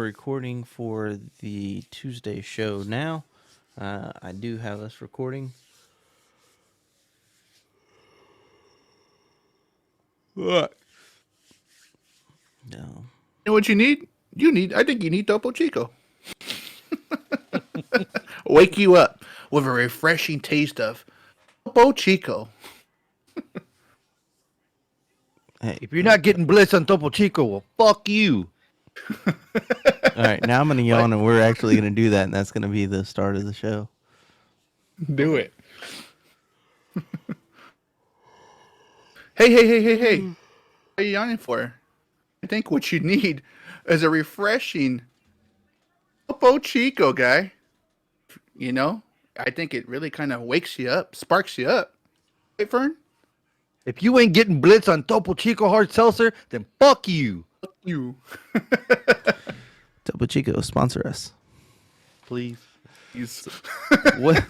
recording for the Tuesday show now. I do have us recording. What? No. You know what you need? I think you need Topo Chico. Wake you up with a refreshing taste of Topo Chico. Hey, If you're not getting bliss on Topo Chico, well, fuck you. all right, now I'm going to yawn and we're actually going to do that, and that's going to be the start of the show. Do it. Hey. What are you yawning for? I think what you need is a refreshing Topo Chico, guy. You know, I think it really kind of wakes you up, sparks you up. Right, Fern? If you ain't getting blitz on Topo Chico hard seltzer, then fuck you. Fuck you. Topo Chico, sponsor us. Please. What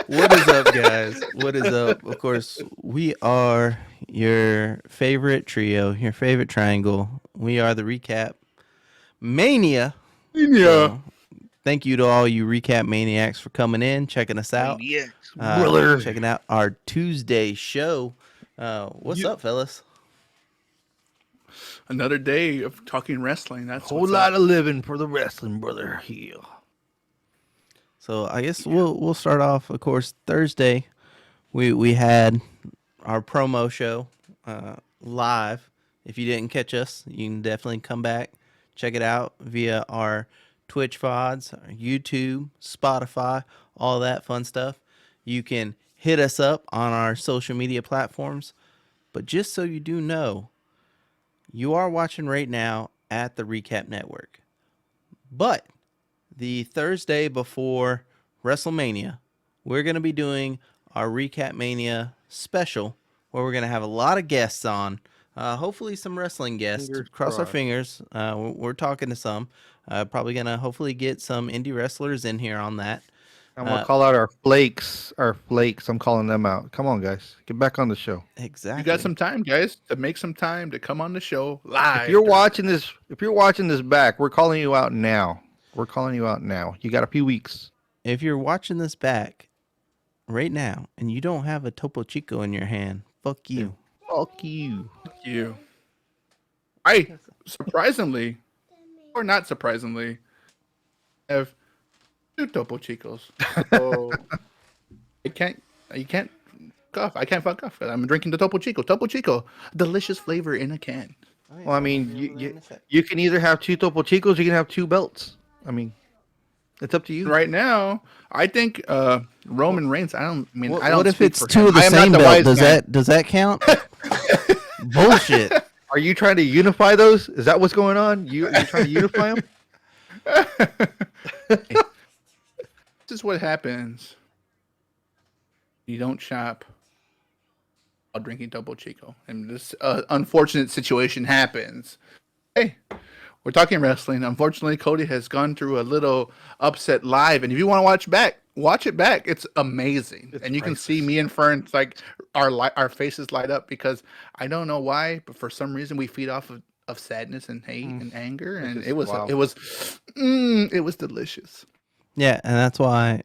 is up, guys? What is up? Of course, we are your favorite trio, your favorite triangle. We are the Recap Mania. So, thank you to all you Recap Maniacs for coming in, checking us out. Maniacs, brother. Checking out our Tuesday show. What's up, fellas? Another day of talking wrestling. That's Whole lot of living for the wrestling, brother. Here. So I guess we'll start off. Of course, Thursday we had our promo show live. If you didn't catch us, you can definitely come back, check it out via our Twitch VODs, our YouTube, Spotify, all that fun stuff. You can hit us up on our social media platforms. But just so you do know, you are watching right now at the Recap Network. But the Thursday before WrestleMania, we're going to be doing our Recap Mania special, where we're going to have a lot of guests on. Hopefully some wrestling guests. Cross our fingers. We're talking to some. Probably going to hopefully get some indie wrestlers in here on that. I'm going to call out our flakes. I'm calling them out. Come on, guys. Get back on the show. Exactly. You got some time, guys, to make some time to come on the show live. If you're watching this back, we're calling you out now. You got a few weeks. If you're watching this back right now and you don't have a Topo Chico in your hand, fuck you. Fuck you. I surprisingly, or not surprisingly, have two Topo Chicos. So you can't fuck off. I can't fuck off. I'm drinking the Topo Chico. Topo Chico, delicious flavor in a can. Well, I mean, you can either have two Topo Chicos, or you can have two belts. I mean, it's up to you. Right now, I think Roman Reigns. I don't What if speak it's for two him. of the I am same not the belt? wise Does man. that count? Bullshit. Are you trying to unify those? Is that what's going on? You're trying to unify them? This is what happens. You don't shop while drinking Topo Chico, and this unfortunate situation happens. Hey, we're talking wrestling. Unfortunately, Cody has gone through a little upset live, and if you want to watch it back. It's amazing, and you can see me and Fern like our faces light up because I don't know why, but for some reason we feed off of sadness and hate and anger, and it was delicious. Yeah, and that's why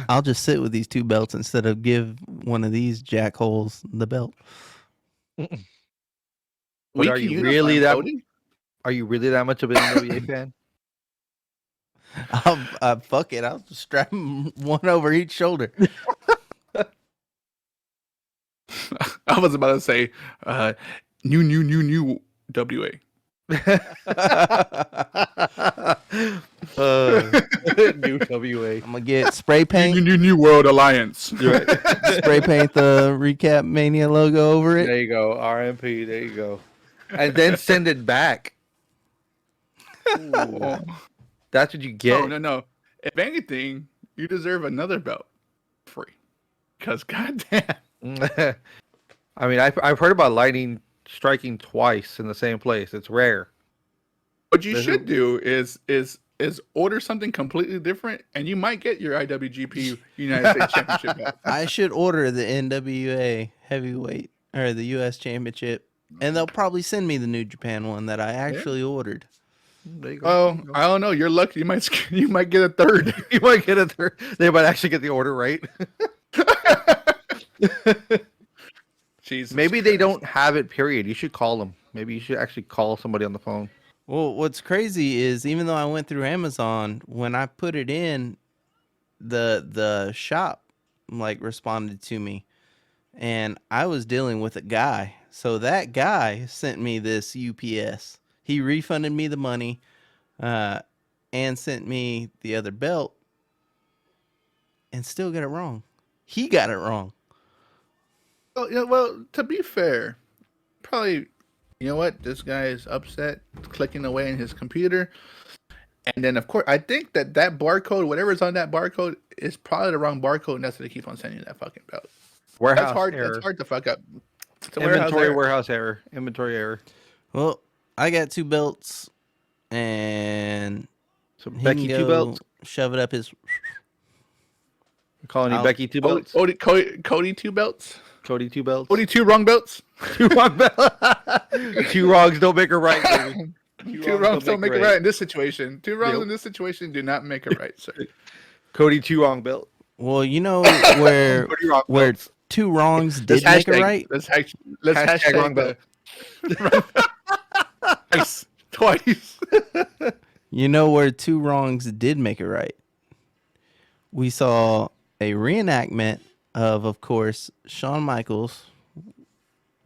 I'll just sit with these two belts instead of give one of these jackholes the belt. But are you really that much of an NWA fan? Fuck it. I'll strap one over each shoulder. I was about to say, new WA. New WA. I'm gonna get spray paint. New World Alliance. Right. Spray paint the Recap Mania logo over it. There you go. RMP. There you go. And then send it back. Ooh. That's what you get. No. If anything, you deserve another belt free. Because goddamn. I mean, I've heard about lightning striking twice in the same place. It's rare. What you should do is order something completely different, and you might get your IWGP United States Championship belt. I should order the NWA heavyweight or the US Championship, and they'll probably send me the New Japan one that I actually ordered. There you go. Oh, I don't know. You're lucky. You might get a third. You might get a third. They might actually get the order right. Jesus Maybe they Christ. don't have it. Period. You should call them. Maybe you should actually call somebody on the phone. Well, what's crazy is even though I went through Amazon, when I put it in, the shop like responded to me, and I was dealing with a guy. So that guy sent me this UPS. He refunded me the money, and sent me the other belt, and still got it wrong. He got it wrong. Well, to be fair, probably, you know what? This guy is upset, clicking away in his computer. And then, of course, I think that barcode, whatever's on that barcode, is probably the wrong barcode, and that's why they keep on sending you that fucking belt. Warehouse That's error. hard to fuck up. It's a Warehouse error. Inventory error. Well, I got 2 belts, and So he Becky can 2 go belts. shove it up his. We're calling you I'll- Becky 2 belts. Cody 2 belts. Cody 2 belts. Cody 2 wrong belts. 2 wrong belts. 2 wrongs don't make a right. Baby. Two wrongs don't make it right in this situation. 2 wrongs Yep. in this situation do not make it right, sir. Cody 2 wrong belt. Well, you know where Cody wrong where belts. 2 wrongs Let's did make it hashtag- right. Let's Hashtag hashtag wrong belt. Twice. You know where 2 wrongs did make it right. We saw a reenactment of course, Shawn Michaels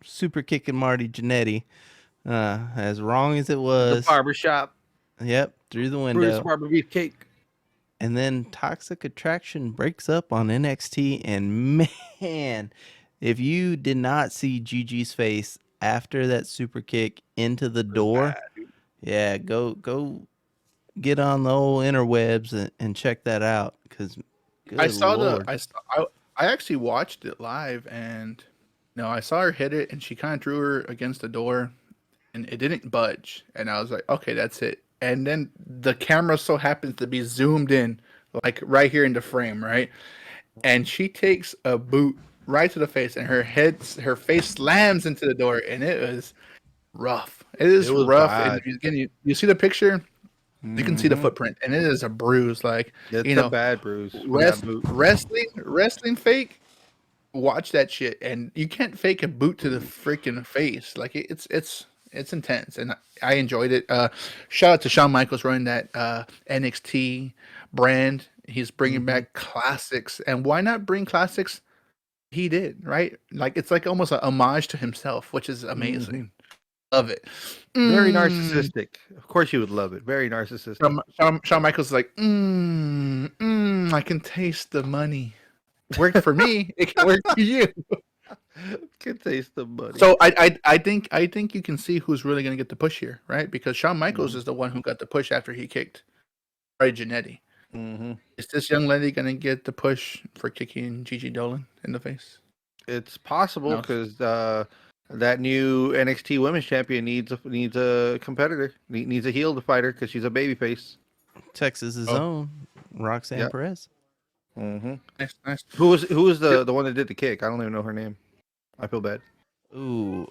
super kicking Marty Jannetty, as wrong as it The was. barbershop. Yep, through the Bruce window. Barber Beefcake. And then Toxic Attraction breaks up on NXT, and man, if you did not see Gigi's face after that super kick into the door, yeah, go get on the old interwebs and check that out, because I actually watched it live, and I saw her hit it, and she kind of drew her against the door, and it didn't budge, and I was like, okay, that's it. And then the camera so happens to be zoomed in, like right here in the frame, right? And she takes a boot right to the face, and her face slams into the door, and it was rough. It was rough. bad. And again, you see the picture, you can see the footprint, and it is a bruise. Like, It's a bad bruise. wrestling fake. Watch that shit, and you can't fake a boot to the freaking face. Like, it's intense, and I enjoyed it. Shout out to Shawn Michaels running that NXT brand. He's bringing back classics, and why not bring classics? He did, right? Like, it's like almost a homage to himself, which is amazing. Love it. Very narcissistic. Of course you would love it. Very narcissistic. Shawn Michaels is like, I can taste the money. Worked for me. It can work for you. Can taste the money. So I think you can see who's really going to get the push here, right? Because Shawn Michaels is the one who got the push after he kicked Marty Jannetty. Mm-hmm. Is this young lady going to get the push for kicking Gigi Dolan in the face? It's possible No. because that new NXT Women's Champion needs a competitor. Needs a heel to fight her because she's a babyface. Texas's own Roxanne Yep. Perez. Mm-hmm. Nice. Who was the one that did the kick? I don't even know her name. I feel bad. Ooh,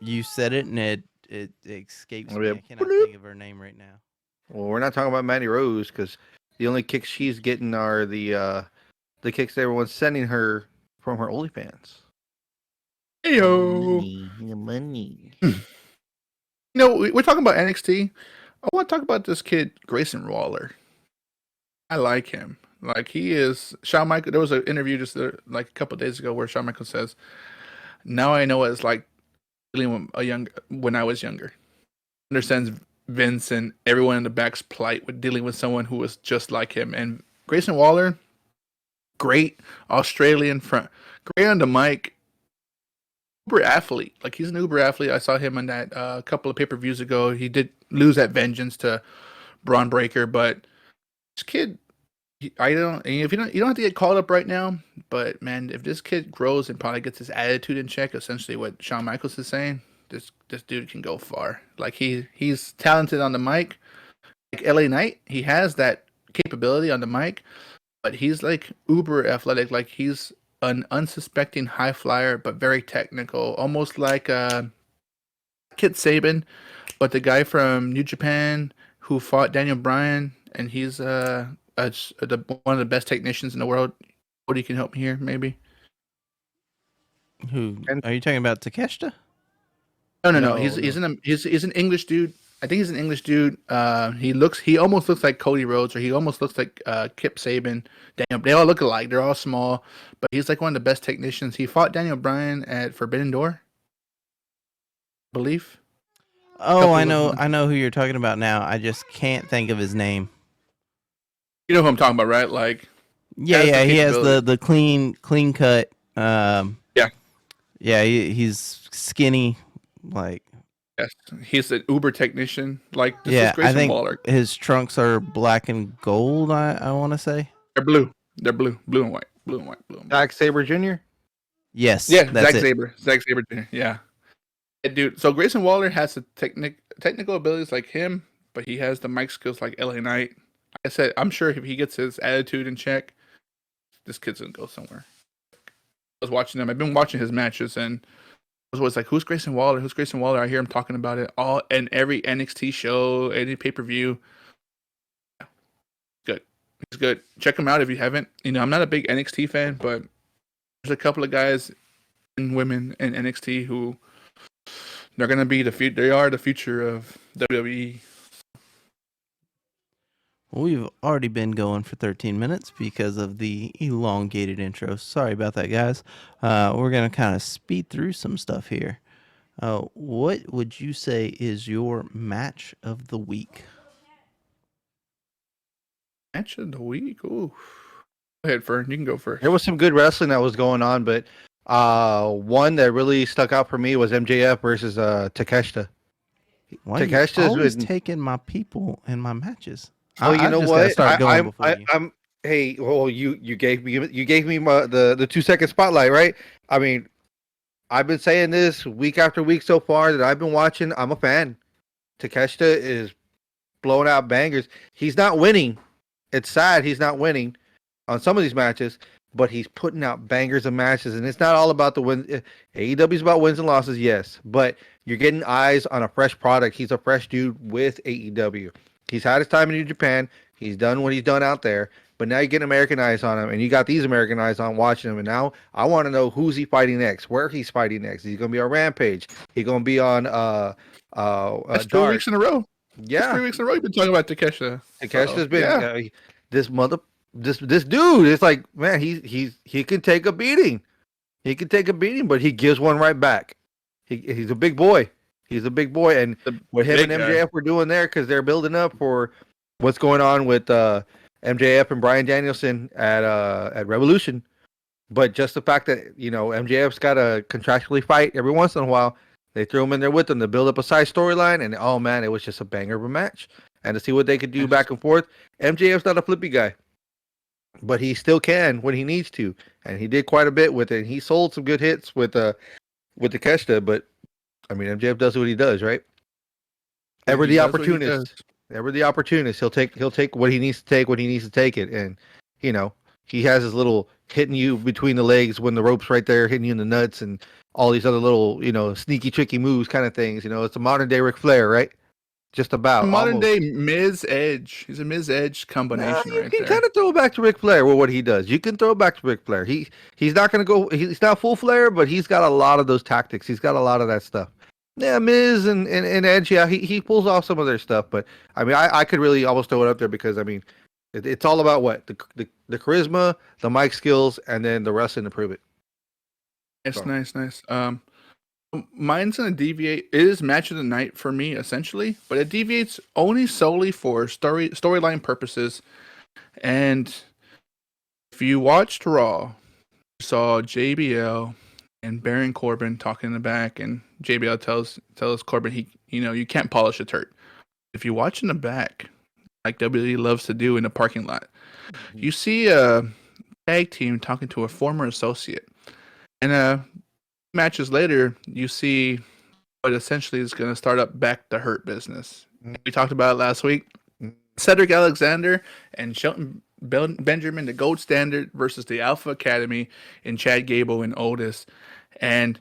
you said it, and it escapes Oh, me. yeah. I cannot think of her name right now. Well, we're not talking about Mandy Rose because the only kicks she's getting are the kicks that everyone's sending her from her OnlyFans. Heyo. Money. We're talking about NXT. I want to talk about this kid, Grayson Waller. I like him. Like, he is Shawn Michaels. There was an interview just like a couple of days ago where Shawn Michaels says, "Now I know what it's like dealing with when I was younger. Understands Vince and everyone in the back's plight with dealing with someone who was just like him." And Grayson Waller, great Australian front, great on the mic, uber athlete. Like, he's an uber athlete. I saw him on that a couple of pay-per-views ago. He did lose at Vengeance to Braun Breaker, but this kid, if you don't have to get called up right now, but man, if this kid grows and probably gets his attitude in check, essentially what Shawn Michaels is saying, this dude can go far. Like, he's talented on the mic, like LA Knight. He has that capability on the mic, but he's like uber athletic. Like, he's an unsuspecting high flyer, but very technical, almost like Kit Saban, but the guy from New Japan who fought Daniel Bryan, and he's one of the best technicians in the world. Cody can help me here, maybe. Who And are you talking about? Takeshita? No. no, He's an English dude. I think he's an English dude. He almost looks like Cody Rhodes, or he almost looks like Kip Saban. Daniel, they all look alike. They're all small, but he's like one of the best technicians. He fought Daniel Bryan at Forbidden Door, I believe. Oh, Couple I of know. months. I know who you're talking about now. I just can't think of his name. You know who I'm talking about, right? Like, Yeah, has the yeah. He has capability. the clean cut. Yeah. Yeah. He's skinny. Like, Yes, he's an Uber technician. Like, this is yeah. I Grayson think Waller. his trunks are black and gold. I want to say. They're blue. They're blue and white, blue and white, blue and white. Zack Sabre Jr. Yes, Yeah, that's it. Zack Sabre Jr. Yeah, dude. So Grayson Waller has the technical abilities like him, but he has the mic skills like LA Knight. Like I said, I'm sure if he gets his attitude in check, this kid's gonna go somewhere. I was watching him. I've been watching his matches, and I was always like, "Who's Grayson Waller? Who's Grayson Waller?" I hear him talking about it all and every NXT show, any pay per view. Good, he's good. Check him out if you haven't. You know, I'm not a big NXT fan, but there's a couple of guys and women in NXT who they're gonna be they are the future of WWE. We've already been going for 13 minutes because of the elongated intro. Sorry about that, guys. We're going to kind of speed through some stuff here. What would you say is your match of the week? Match of the week. Ooh. Go ahead, Fern. You can go first. There was some good wrestling that was going on, but one that really stuck out for me was MJF versus Takeshita. Why are you Takeshita's always been- taking my people in my matches? Well, you I know just gotta what? start going before you. I'm. Hey, well, you gave me the 2 second spotlight, right? I mean, I've been saying this week after week so far that I've been watching. I'm a fan. Takeshita is blowing out bangers. He's not winning. It's sad he's not winning on some of these matches, but he's putting out bangers of matches, and it's not all about the wins. AEW is about wins and losses, yes, but you're getting eyes on a fresh product. He's a fresh dude with AEW. He's had his time in New Japan. He's done what he's done out there, but now you get American eyes on him, and you got these American eyes on watching him. And now I want to know who's he fighting next, where he's fighting next. He's going to be on Rampage. He's going to be on That's 2 Dark. weeks in a row. That's Yeah, 3 weeks in a row. You've been talking about Takeshita. Takeshita's been Yeah. this dude. It's like, man, he can take a beating. He can take a beating, but he gives one right back. He's a big boy. He's a big boy, and what him and big guy. MJF were doing there, because they're building up for what's going on with MJF and Bryan Danielson at Revolution. But just the fact that MJF's got to contractually fight every once in a while, they threw him in there with them to build up a side storyline, and oh man, it was just a banger of a match. And to see what they could do back and forth, MJF's not a flippy guy, but he still can when he needs to, and he did quite a bit with it. He sold some good hits with Takeshita, but I mean, MJF does what he does, right? Ever He the does what he opportunist. Ever the opportunist. He'll take what he needs to take when he needs to take it, and he has his little hitting you between the legs when the rope's right there, hitting you in the nuts, and all these other little sneaky, tricky moves, kind of things. It's a modern day Ric Flair, right? Just about Modern almost. day Miz Edge. He's a Miz Edge combination You right can there. kind of throw it back to Ric Flair with what he does. You can throw it back to Ric Flair. He's not going to go. He's not full Flair, but he's got a lot of those tactics. He's got a lot of that stuff. Yeah, Miz and Edge. Yeah, he pulls off some of their stuff. But I mean, I could really almost throw it up there because I mean, it's all about what the charisma, the mic skills, and then the wrestling to prove it. Nice. Mine's gonna deviate. It is match of the night for me essentially, but it deviates only solely for storyline purposes. And if you watched Raw, you saw JBL and Baron Corbin talking in the back, and JBL tells Corbin you can't polish a turd. If you watch in the back, like WWE loves to do in the parking lot, you see a tag team talking to a former associate, and matches later, you see what essentially is going to start up back the Hurt business. We talked about it last week. Cedric Alexander and Shelton Benjamin, the gold standard, versus the Alpha Academy and Chad Gable and Otis. And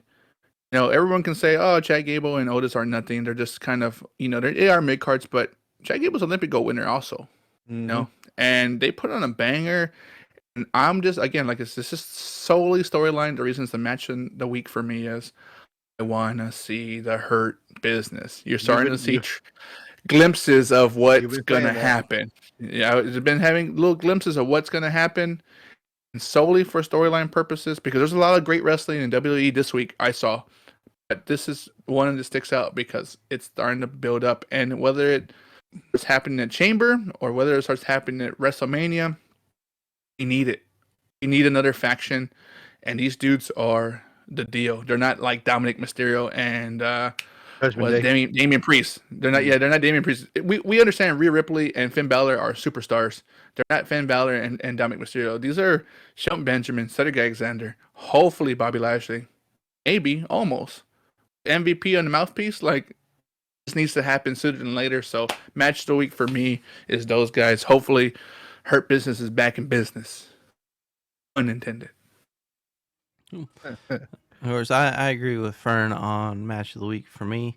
Everyone can say, "Oh, Chad Gable and Otis are nothing. They're just kind of, they are mid cards." But Chad Gable's Olympic gold winner also, Mm-hmm. and they put on a banger. And I'm just again like this is solely storyline. The reason it's the match in the week for me is I want to see the Hurt Business. You're starting to see glimpses of what's gonna happen. Yeah, I've been having little glimpses of what's gonna happen, and solely for storyline purposes because there's a lot of great wrestling in WWE this week. I saw. But this is one that sticks out because it's starting to build up, and whether it's happening at Chamber or whether it starts happening at WrestleMania, you need it. You need another faction, and these dudes are the deal. They're not like Dominic Mysterio and Damian Priest. They're not. Yeah, they're not Damian Priest. We understand Rhea Ripley and Finn Balor are superstars. They're not Finn Balor and Dominic Mysterio. These are Shelton Benjamin, Cedric Alexander, hopefully Bobby Lashley, maybe almost. MVP on the mouthpiece, like this needs to happen sooner than later. So match of the week for me is those guys. Hopefully, Hurt Business is back in business. Unintended. Of course, I agree with Fern on match of the week for me.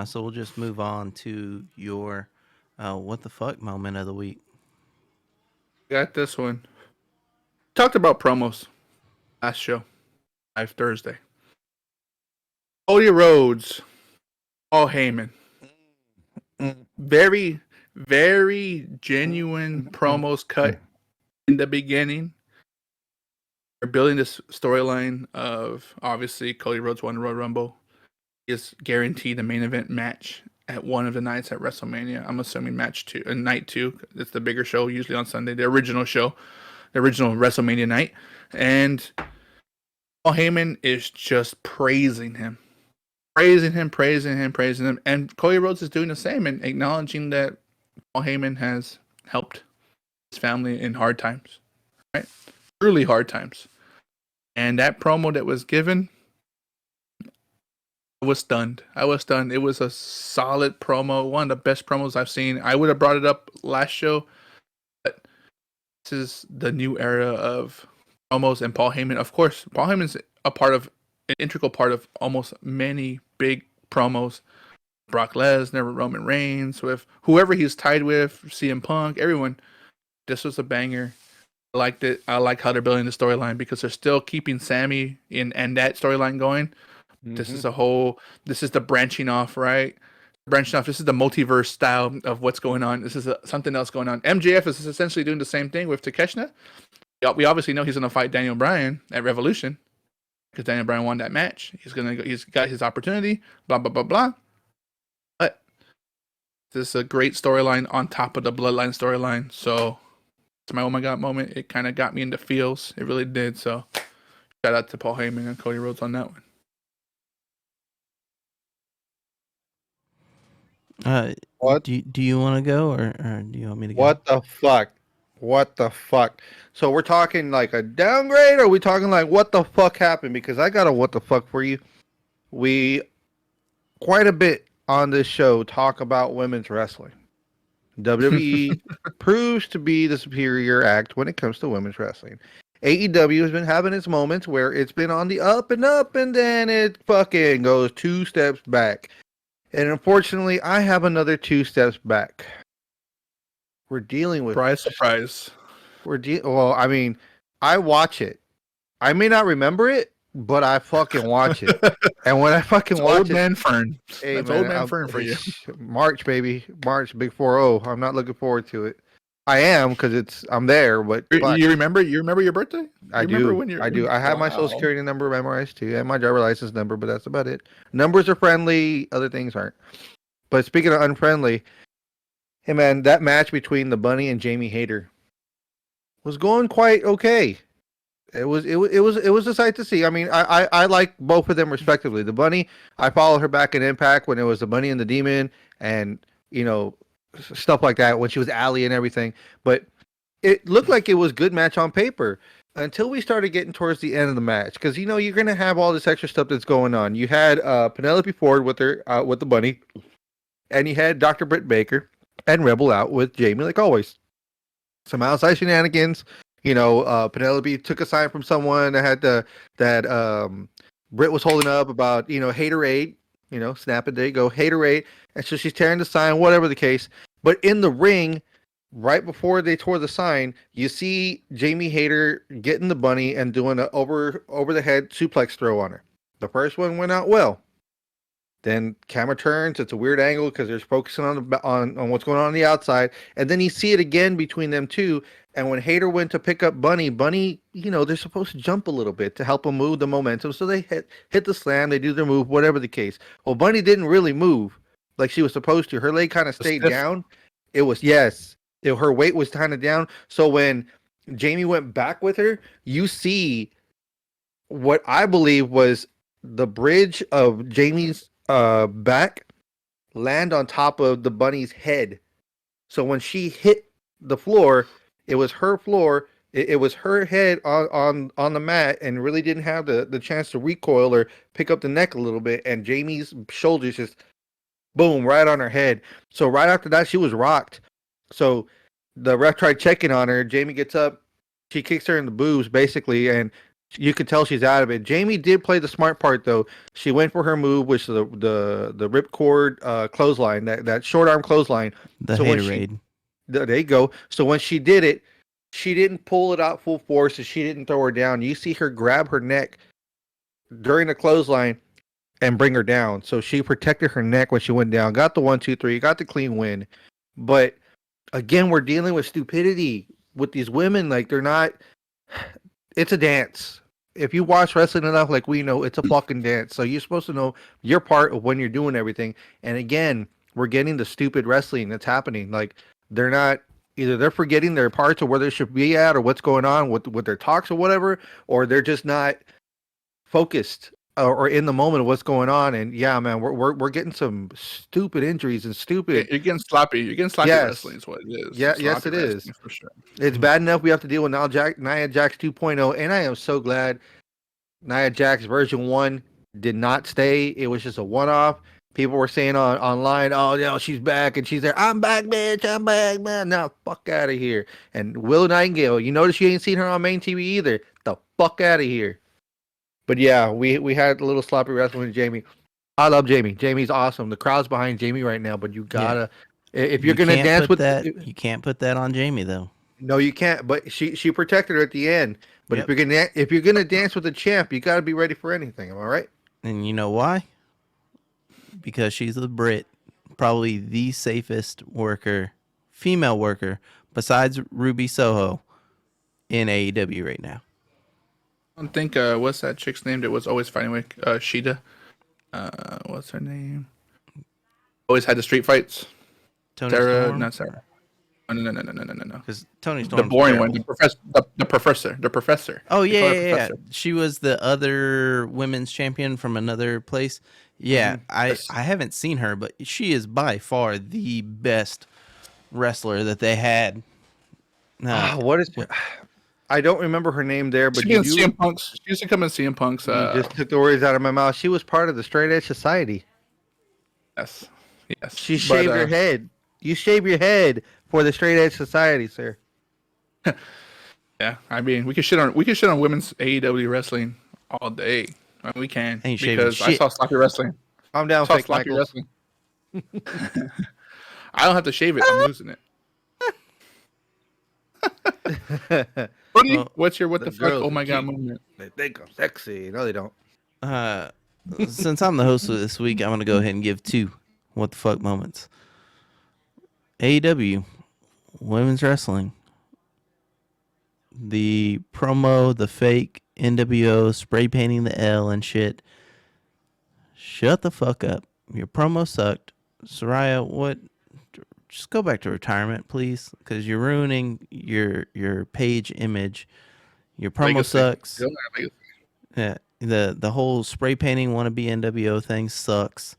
So we'll just move on to your what the fuck moment of the week. Got this one. Talked about promos last show, live Thursday. Cody Rhodes, Paul Heyman. Very, very genuine promos cut in the beginning. They're building this storyline of obviously Cody Rhodes won the Royal Rumble. He is guaranteed a main event match at one of the nights at WrestleMania. I'm assuming match 2, night 2. It's the bigger show, usually on Sunday. The original show, the original WrestleMania night. And Paul Heyman is just praising him. Praising him. And Cody Rhodes is doing the same and acknowledging that Paul Heyman has helped his family in hard times. Right? Truly hard times. And that promo that was given, I was stunned. It was a solid promo. One of the best promos I've seen. I would have brought it up last show, but this is the new era of promos and Paul Heyman. Of course, Paul Heyman's an integral part of almost many big promos. Brock Lesnar, Roman Reigns, with whoever he's tied with, CM Punk, everyone. This was a banger. I liked it. I like how they're building the storyline because they're still keeping Sammy and that storyline going. Mm-hmm. This is the branching off, right? Branching off. This is the multiverse style of what's going on. This is something else going on. MJF is essentially doing the same thing with Takeshita. We obviously know he's going to fight Daniel Bryan at Revolution because Daniel Bryan won that match. He's got his opportunity. Blah blah blah blah. But this is a great storyline on top of the Bloodline storyline. So it's my oh my god moment. It kind of got me into feels. It really did. So shout out to Paul Heyman and Cody Rhodes on that one. What? Do you want to go or do you want me to go? What the fuck? So we're talking like a downgrade, or are we talking like what the fuck happened? Because I got a what the fuck for you. We quite a bit on this show talk about women's wrestling. WWE proves to be the superior act when it comes to women's wrestling. AEW has been having its moments where it's been on the up, and then it fucking goes 2 steps back. And unfortunately, I have another 2 steps back. We're dealing with surprise. Well, I mean, I watch it. I may not remember it, but I fucking watch it. And when I fucking watch old man Fern. Hey, that's man, old man Fern for you. March, baby. March, big 4-0. I'm not looking forward to it. I am because I'm there, but you remember your birthday? I do. I have my social security number memorized too, and my driver license number, but that's about it. Numbers are friendly, other things aren't. But speaking of unfriendly, hey man, that match between the Bunny and Jamie Hayter was going quite okay. It was a sight to see. I mean, I like both of them respectively. The Bunny, I followed her back in Impact when it was the Bunny and the Demon, and stuff like that when she was Allie and everything. But it looked like it was good match on paper until we started getting towards the end of the match, because you're gonna have all this extra stuff that's going on. You had Penelope Ford with her with the Bunny, and you had Dr. Britt Baker and Rebel out with Jamie, like always. Some outside shenanigans. Penelope took a sign from someone that had Britt was holding up about, haterade, snap it, there you go, haterade. And so she's tearing the sign, whatever the case. But in the ring, right before they tore the sign, you see Jamie Hayter getting the bunny and doing an over the head suplex throw on her. The first one went out well. Then camera turns. It's a weird angle because they're focusing on what's going on the outside, and then you see it again between them two. And when Hayter went to pick up Bunny, they're supposed to jump a little bit to help them move the momentum. So they hit the slam, they do their move, whatever the case. Well, Bunny didn't really move like she was supposed to. Her leg kind of stayed down. It was her weight was kind of down. So when Jamie went back with her, you see what I believe was the bridge of Jamie's back land on top of the bunny's head. So when she hit the floor, it was her floor. It was her head on the mat, and really didn't have the chance to recoil or pick up the neck a little bit. And Jamie's shoulders just boom right on her head. So right after that, she was rocked. So the ref tried checking on her. Jamie gets up, she kicks her in the boobs basically, and you could tell she's out of it. Jamie did play the smart part though. She went for her move, which is the ripcord clothesline, that short arm clothesline. The so haterade. There you go. So when she did it, she didn't pull it out full force, and she didn't throw her down. You see her grab her neck during the clothesline and bring her down. So she protected her neck when she went down. Got the 1, 2, 3. Got the clean win. But again, we're dealing with stupidity with these women. Like, they're not. It's a dance. If you watch wrestling enough, like we know, it's a fucking dance. So you're supposed to know your part of when you're doing everything. And again, we're getting the stupid wrestling that's happening. Like, they're not, either they're forgetting their parts or where they should be at or what's going on with their talks or whatever, or they're just not focused or in the moment of what's going on. And yeah, man, we're getting some stupid injuries and stupid. You're getting sloppy. You're getting sloppy Yes. wrestling is what it is. Yeah, Sloppy yes, it is. for sure. It's bad enough we have to deal with Nia Jax 2.0, and I am so glad Nia Jax version 1 did not stay. It was just a one-off. People were saying online, oh, she's back, and she's there. I'm back, bitch. I'm back, man. Now, fuck out of here. And Willow Nightingale, you notice you ain't seen her on main TV either. The fuck out of here. But yeah, we had a little sloppy wrestling with Jamie. I love Jamie. Jamie's awesome. The crowd's behind Jamie right now, but you gotta, if you're gonna dance with that, you can't put that on Jamie though. No, you can't. But she protected her at the end. But if you're gonna dance with a champ, you gotta be ready for anything. Am I right? And you know why? Because she's a Brit, probably the safest female worker besides Ruby Soho in AEW right now. I don't think what's that chick's name that was always fighting with Sheeta? What's her name? Always had the street fights. Tony Sarah, Storm? not Sarah. No. Because Tony Storm, The boring one, the professor. Oh They call her yeah. Professor. She was the other women's champion from another place. Yeah, I haven't seen her, but she is by far the best wrestler that they had. What is? I don't remember her name there, but She used to come in CM Punk's. You just took the words out of my mouth. She was part of the Straight Edge Society. Yes. She shaved her head. You shave your head for the Straight Edge Society, sir. Yeah, I mean, we could shit on women's AEW wrestling all day. I mean, we can, because I saw sloppy wrestling. I'm down, fake sloppy Michaels. wrestling. I don't have to shave it. I'm losing it. What's your what the fuck? Oh my god movement? They think I'm sexy. No, they don't. Since I'm the host of this week, I'm gonna go ahead and give 2 what the fuck moments. AEW, women's wrestling. The promo, the fake NWO spray painting the L and shit. Shut the fuck up. Your promo sucked. Soraya, what? Just go back to retirement, please, because you're ruining your page image. Your promo sucks. Yeah, the whole spray painting wannabe NWO thing sucks.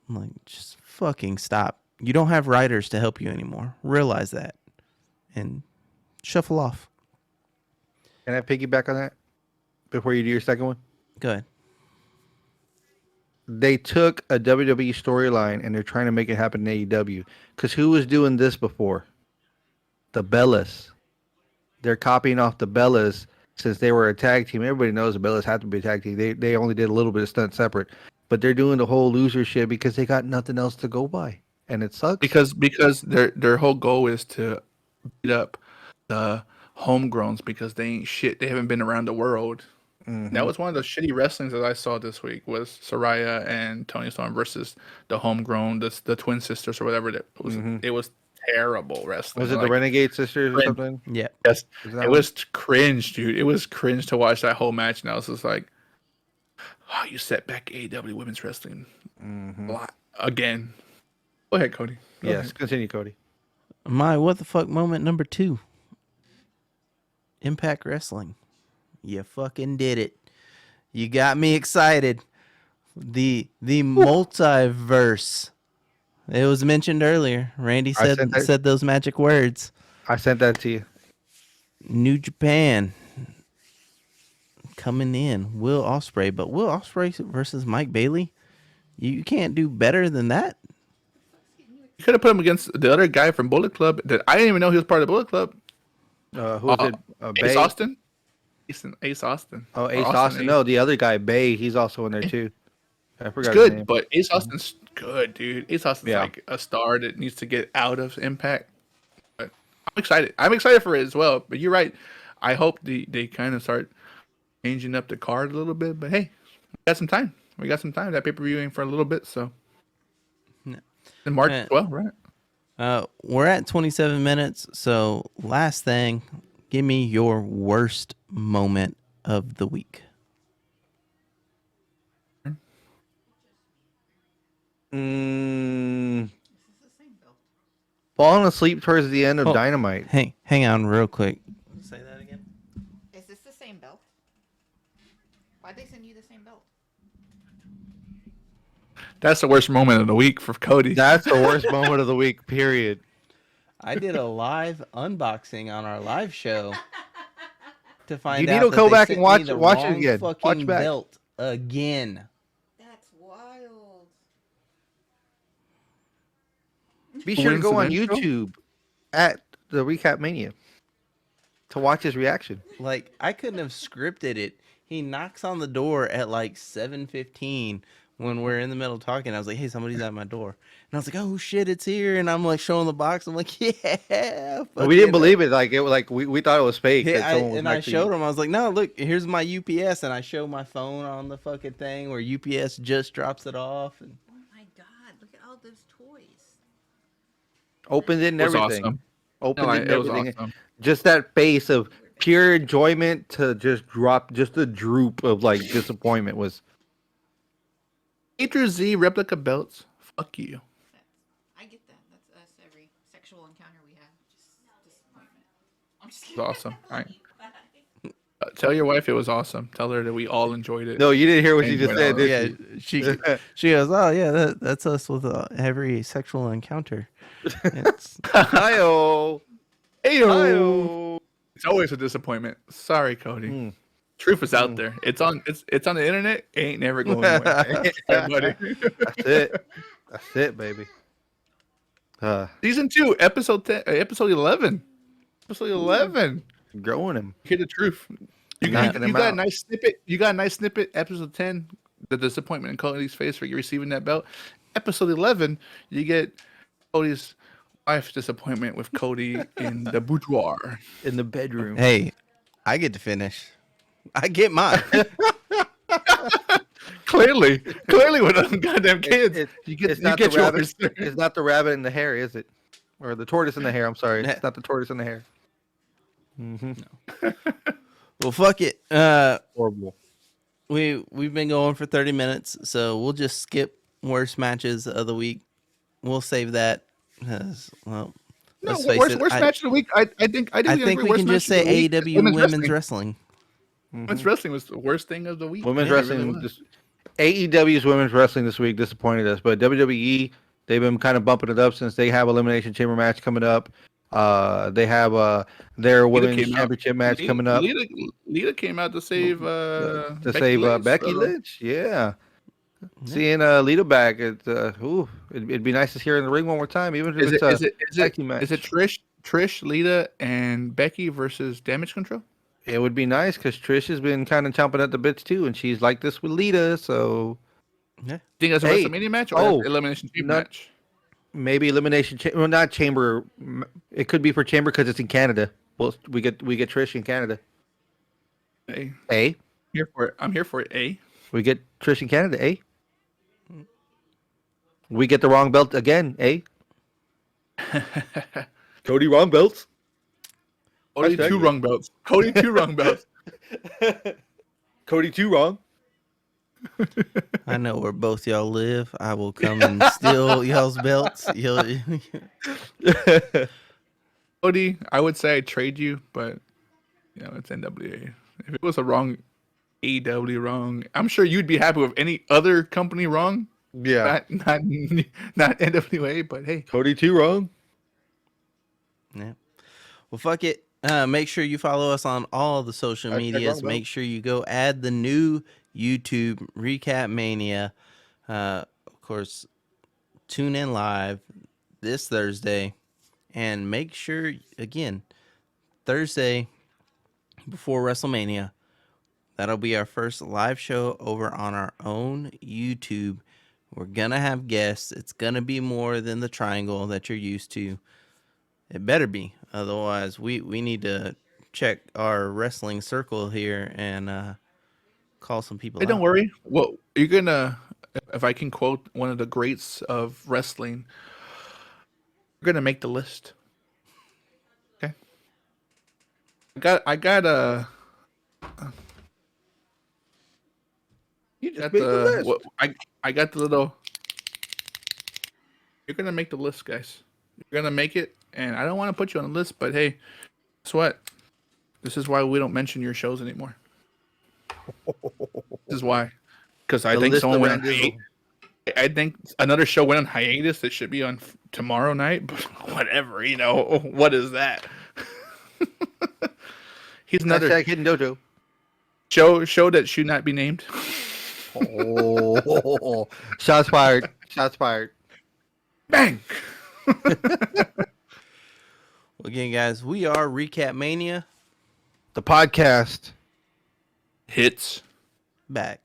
I'm like, just fucking stop. You don't have writers to help you anymore. Realize that, and shuffle off. Can I piggyback on that before you do your second one? Go ahead. They took a WWE storyline and they're trying to make it happen in AEW. Because who was doing this before? The Bellas. They're copying off the Bellas since they were a tag team, everybody knows the Bellas have to be a tag team. They only did a little bit of stunt separate, but they're doing the whole loser shit because they got nothing else to go by, and it sucks. Because their whole goal is to beat up the homegrowns because they ain't shit. They haven't been around the world. That was one of the shitty wrestlings that I saw this week was Soraya and Tony Storm versus the homegrown, the twin sisters or whatever. That was it was terrible wrestling. Was it the Like, Renegade Sisters or Cringe. something? Yeah. yes, Was it that was cringe, dude. It was cringe to watch that whole match, and I was just like, "Oh, you set back AEW women's wrestling a lot again." Go ahead, Cody. Go Yes, ahead. continue, Cody. My what the fuck moment number 2. Impact Wrestling. You fucking did it. You got me excited. The multiverse. It was mentioned earlier. Randy I said that- said those magic words. I sent that to you. New Japan coming in. Will Ospreay, but Will Ospreay versus Mike Bailey. You can't do better than that. You could have put him against the other guy from Bullet Club that I didn't even know he was part of Bullet Club. Who is it? Ace Bay? Austin. Ace Austin. Oh, Or Ace Austin. No, the other guy, Bay. He's also in there too. I forgot It's his good, name. but Ace Austin's good, dude. Ace Austin's Yeah. like a star that needs to get out of Impact. But I'm excited. I'm excited for it as well. But you're right. I hope they kind of start changing up the card a little bit. But hey, we got some time. We got some time. That pay-per-view ain't for a little bit, so. Yeah. In March Yeah. as well, right? We're at 27 minutes. So last thing, give me your worst moment of the week. Falling asleep towards the end of Oh. Dynamite. Hang on real quick. Say that again. Is this the same belt? Why'd they send you the same belt? That's the worst moment of the week for Cody. That's the worst moment of the week. Period. I did a live unboxing on our live show to find You need out to that go they back sent and watch- me the watch it wrong again. fucking Watch back. belt again. That's wild. Be sure to go on Coincidental? YouTube at the Recap Mania to watch his reaction. Like I couldn't have scripted it. He knocks on the door at like 7:15 when we're in the middle of talking. I was like, "Hey, somebody's at my door," and I was like, "Oh shit, it's here!" And I'm like showing the box. I'm like, "Yeah." But we didn't believe it. Like we thought it was fake. Yeah, that someone was I actually- showed him. I was like, "No, look, here's my UPS," and I show my phone on the fucking thing where UPS just drops it off. And Oh my god, look at all those toys. opened it and It was everything. awesome. Opened No, it and it was everything. awesome. Just that face of pure enjoyment to just drop, just the droop of like disappointment was. A through Z replica belts. Fuck you. I get that. That's us every sexual encounter we have. Just disappointment. I'm just It kidding. was awesome. All right. Tell your wife it was awesome. Tell her that we all enjoyed it. No, you didn't hear what she just Enjoyed said, all did yeah, you? she goes, "Oh yeah, that's us with every sexual encounter." It's, Hi-oh. Ayo. Hi-oh. It's always a disappointment. Sorry, Cody. Mm. Truth is out there. It's on the internet. It ain't never going away. Everybody. That's it. That's it, baby. Season 2, episode 10, episode 11. Episode 11. Growing him. Hear the truth. You Knocking him got a out. nice snippet. You got a nice snippet. Episode 10, the disappointment in Cody's face for you receiving that belt. Episode 11, you get Cody's wife's disappointment with Cody in the boudoir. In the bedroom. hey, I get to finish. I get mine. Clearly with them goddamn kids. It's not the rabbit. It's not the rabbit in the hair, is it? Or the tortoise in the hair. I'm sorry. It's not the tortoise in the hair. Well, fuck it. Horrible. We've been going for 30 minutes, so we'll just skip worst matches of the week. We'll save that. 'Cause, well, No, let's face worst it. match of the week. I think I think we can just say AEW Women's Wrestling. Women's wrestling was the worst thing of the week. Women's Yeah, it wrestling. really was. AEW's women's wrestling this week disappointed us, but WWE, they've been kind of bumping it up since they have Elimination Chamber match coming up. They have their women's came out. championship match coming up Lita came out to save to save Becky so- Lynch. Yeah. Seeing Lita back, it'd be nice to see her in the ring one more time, even if Is it's it a tag team match. Trish, Lita, and Becky versus Damage Control? It would be nice because Trish has been kind of chomping at the bits too, and she's like this with Lita. So Yeah. Think that's a Hey, WrestleMania match or oh, elimination chamber not- match? maybe elimination. Well, not chamber. It could be for chamber because it's in Canada. Well, we get Trish in Canada. Hey, Eh? here for it. I'm here for it. Eh? We get Trish in Canada. Eh? We get the wrong belt again. Eh? Cody wrong belts. Cody Hashtag. two wrong belts. Cody two wrong belts. Cody too wrong. I know where both y'all live. I will come and steal y'all's belts. Cody, I would say I trade you, but it's NWA. If it was a wrong AEW wrong, I'm sure you'd be happy with any other company wrong. Yeah. Not NWA, but hey. Cody too wrong. Yeah. Well, fuck it. Make sure you follow us on all the social Hashtag medias. wrong belt. Make sure you go add the new YouTube Recap Mania. Of course, tune in live this Thursday. And make sure, again, Thursday before WrestleMania, that'll be our first live show over on our own YouTube. We're going to have guests. It's going to be more than the triangle that you're used to. It better be. Otherwise, we need to check our wrestling circle here and call some people Hey, out. don't worry. Well, you're gonna, if I can quote one of the greats of wrestling, you're gonna make the list. Okay. I got You just got made the the list. what I got the little. You're gonna make the list, guys. You're gonna make it, and I don't want to put you on the list, but hey, guess what? This is why we don't mention your shows anymore. This is why, because I The think list someone of went on Randy's- hiatus. I think another show went on hiatus that should be on tomorrow night, but whatever, what is that? He's another Hashtag hidden dojo. show that should not be named. Oh, shots fired. Shots fired. Bang! Well, again, guys, we are Recap Mania. The podcast. Hits. Back.